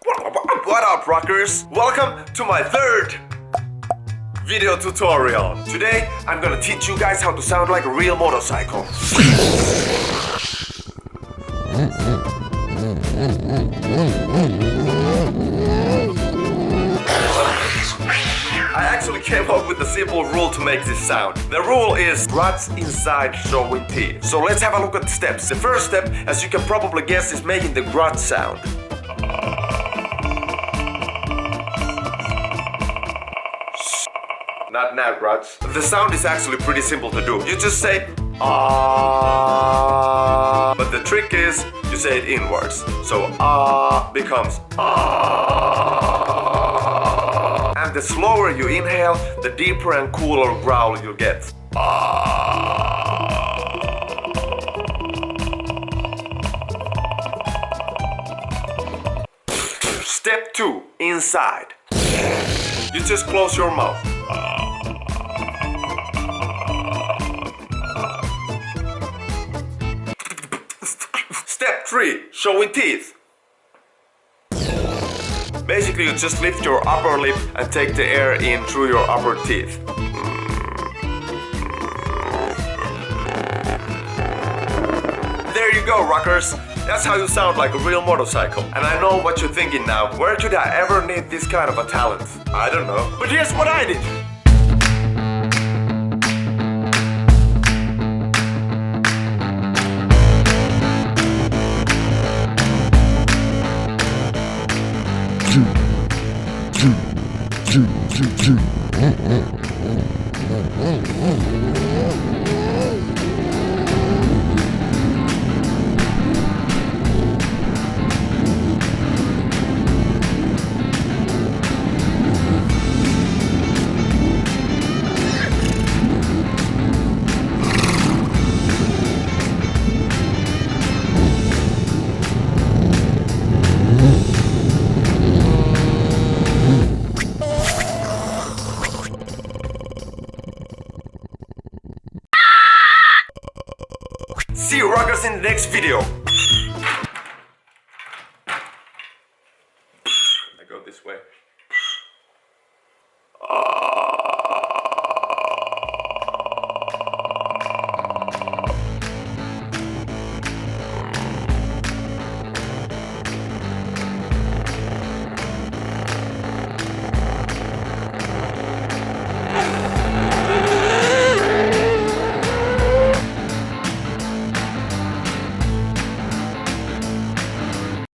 What up, rockers? Welcome to my third video tutorial. Today I'm gonna teach you guys how to sound like a real motorcycle. I actually came up with a simple rule to make this sound. The rule is ruts inside showing teeth. So let's have a look at the steps. The first step, as you can probably guess, is making the grunt sound. Not now, gruts. The sound is actually pretty simple to do. You just say ah, but the trick is you say it inwards. So ah becomes ah. And the slower you inhale, the deeper and cooler growl you get. Ah. Step 2, inside. You just close your mouth. Step 3, showing teeth. Basically, you just lift your upper lip and take the air in through your upper teeth. There you go, rockers. That's how you sound like a real motorcycle. And I know what you're thinking now. Where could I ever need this kind of a talent? I don't know. But here's what I did. See you rockers in the next video. I go this way.